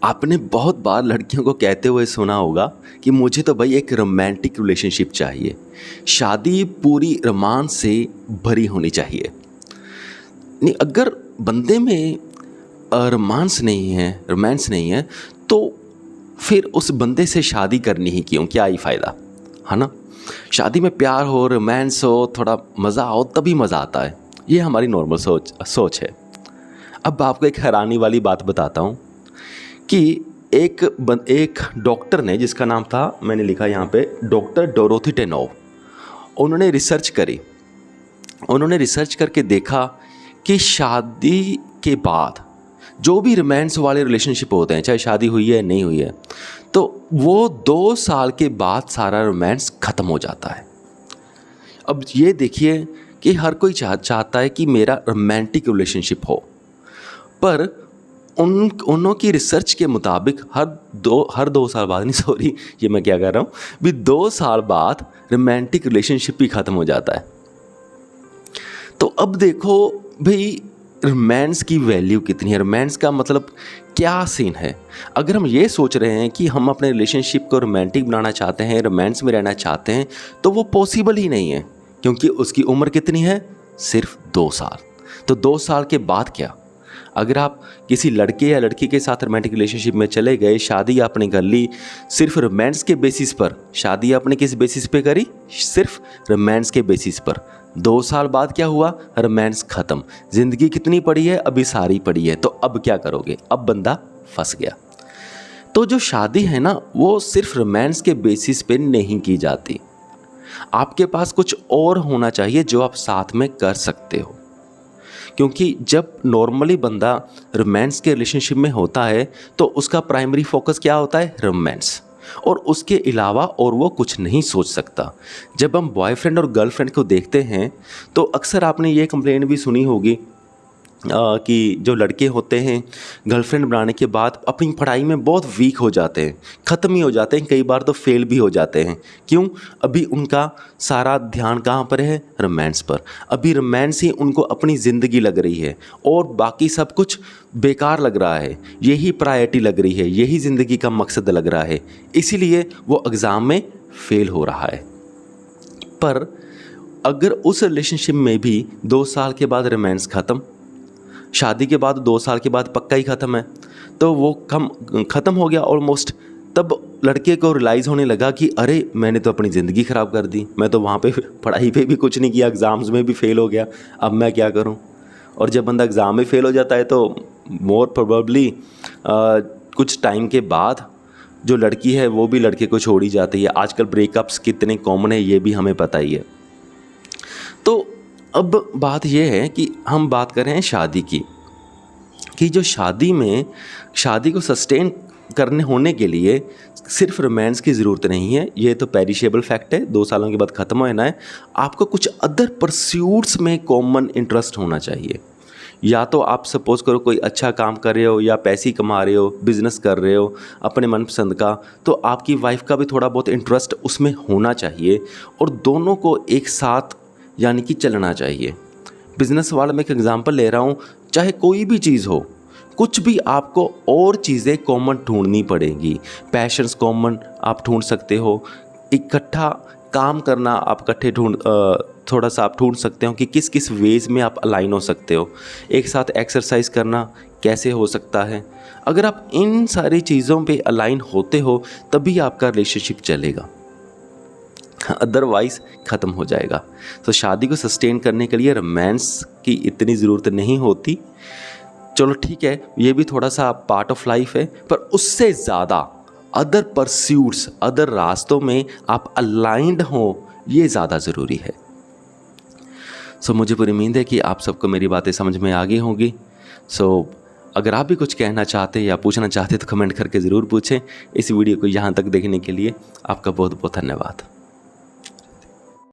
आपने बहुत बार लड़कियों को कहते हुए सुना होगा कि मुझे तो भाई एक रोमांटिक रिलेशनशिप चाहिए, शादी पूरी रोमांस से भरी होनी चाहिए। नहीं, अगर बंदे में रोमांस नहीं है तो फिर उस बंदे से शादी करनी ही क्यों, क्या ही फ़ायदा, है ना। शादी में प्यार हो, रोमांस हो, थोड़ा मज़ा हो तभी मज़ा आता है। ये हमारी नॉर्मल सोच है। अब आपको एक हैरानी वाली बात बताता हूँ कि एक डॉक्टर ने, जिसका नाम था, मैंने लिखा यहाँ पे, डॉक्टर डोरोथी टेनोव, उन्होंने रिसर्च करके देखा कि शादी के बाद जो भी रोमांस वाले रिलेशनशिप होते हैं, चाहे शादी हुई है नहीं हुई है, तो वो 2 साल के बाद सारा रोमांस ख़त्म हो जाता है। अब ये देखिए कि हर कोई चाहता है कि मेरा रोमांटिक रिलेशनशिप हो, पर उन्हों की रिसर्च के मुताबिक हर दो साल बाद, नहीं सॉरी ये मैं क्या कर रहा हूँ, भी 2 साल बाद रोमांटिक रिलेशनशिप भी ख़त्म हो जाता है। तो अब देखो भाई, रोमांस की वैल्यू कितनी है, रोमांस का मतलब क्या सीन है। अगर हम ये सोच रहे हैं कि हम अपने रिलेशनशिप को रोमांटिक बनाना चाहते हैं, रोमांस में रहना चाहते हैं, तो वो पॉसिबल ही नहीं है, क्योंकि उसकी उम्र कितनी है, सिर्फ 2 साल। तो 2 साल के बाद क्या, अगर आप किसी लड़के या लड़की के साथ रोमांटिक रिलेशनशिप में चले गए, शादी आपने कर ली सिर्फ रोमांस के बेसिस पर, शादी आपने किस बेसिस पे करी, सिर्फ रोमांस के बेसिस पर, 2 साल बाद क्या हुआ, रोमांस ख़त्म। ज़िंदगी कितनी पड़ी है, अभी सारी पड़ी है, तो अब क्या करोगे, अब बंदा फंस गया। तो जो शादी है ना, वो सिर्फ रोमांस के बेसिस पे नहीं की जाती। आपके पास कुछ और होना चाहिए जो आप साथ में कर सकते हो, क्योंकि जब नॉर्मली बंदा रोमांस के रिलेशनशिप में होता है तो उसका प्राइमरी फोकस क्या होता है, रोमांस, और उसके अलावा और वो कुछ नहीं सोच सकता। जब हम बॉयफ्रेंड और गर्लफ्रेंड को देखते हैं तो अक्सर आपने ये कंप्लेंट भी सुनी होगी कि जो लड़के होते हैं गर्लफ्रेंड बनाने के बाद अपनी पढ़ाई में बहुत वीक हो जाते हैं, ख़त्म ही हो जाते हैं, कई बार तो फेल भी हो जाते हैं। क्यों, अभी उनका सारा ध्यान कहाँ पर है, रोमांस पर। अभी रोमांस ही उनको अपनी ज़िंदगी लग रही है और बाकी सब कुछ बेकार लग रहा है, यही प्रायोरिटी लग रही है, यही ज़िंदगी का मकसद लग रहा है, इसीलिए वो एग्ज़ाम में फ़ेल हो रहा है। पर अगर उस रिलेशनशिप में भी 2 साल के बाद रोमांस ख़त्म, शादी के बाद 2 साल के बाद पक्का ही ख़त्म है, तो वो ख़त्म हो गया ऑलमोस्ट। तब लड़के को रियलाइज़ होने लगा कि अरे मैंने तो अपनी ज़िंदगी ख़राब कर दी, मैं तो वहाँ पे पढ़ाई पे भी कुछ नहीं किया, एग्ज़ाम्स में भी फ़ेल हो गया, अब मैं क्या करूँ। और जब बंदा एग्ज़ाम में फ़ेल हो जाता है तो मोर प्रोबेबली कुछ टाइम के बाद जो लड़की है वो भी लड़के को छोड़ ही जाती है। आजकल ब्रेकअप्स कितने कॉमन है ये भी हमें पता ही है। तो अब बात यह है कि हम बात कर रहे हैं शादी की, कि जो शादी को सस्टेन करने होने के लिए सिर्फ रोमांस की ज़रूरत नहीं है, ये तो पेरिशेबल फैक्ट है, 2 सालों के बाद ख़त्म होना है। आपको कुछ अदर परस्यूट्स में कॉमन इंटरेस्ट होना चाहिए। या तो आप सपोज़ करो कोई अच्छा काम कर रहे हो या पैसे कमा रहे हो, बिज़नेस कर रहे हो अपने मनपसंद का, तो आपकी वाइफ का भी थोड़ा बहुत इंटरेस्ट उसमें होना चाहिए और दोनों को एक साथ यानी कि चलना चाहिए। बिज़नेस वाला मैं एक एग्ज़ाम्पल ले रहा हूँ, चाहे कोई भी चीज़ हो, कुछ भी आपको और चीज़ें कॉमन ढूंढनी पड़ेगी। पैशंस कॉमन आप ढूंढ सकते हो, इकट्ठा काम करना आप थोड़ा सा आप ढूंढ सकते हो कि किस किस वेज़ में आप अलाइन हो सकते हो। एक साथ एक्सरसाइज करना कैसे हो सकता है। अगर आप इन सारी चीज़ों पे अलाइन होते हो तभी आपका रिलेशनशिप चलेगा, अदरवाइज़ ख़त्म हो जाएगा। तो शादी को सस्टेन करने के लिए रोमांस की इतनी ज़रूरत नहीं होती। चलो ठीक है, ये भी थोड़ा सा पार्ट ऑफ लाइफ है, पर उससे ज़्यादा अदर परस्यूट्स, अदर रास्तों में आप अलाइंड हो, ये ज़्यादा ज़रूरी है। सो मुझे पूरी उम्मीद है कि आप सबको मेरी बातें समझ में आ गई होंगी। सो अगर आप भी कुछ कहना चाहते या पूछना चाहते तो कमेंट करके ज़रूर पूछें। इस वीडियो को यहाँ तक देखने के लिए आपका बहुत बहुत धन्यवाद।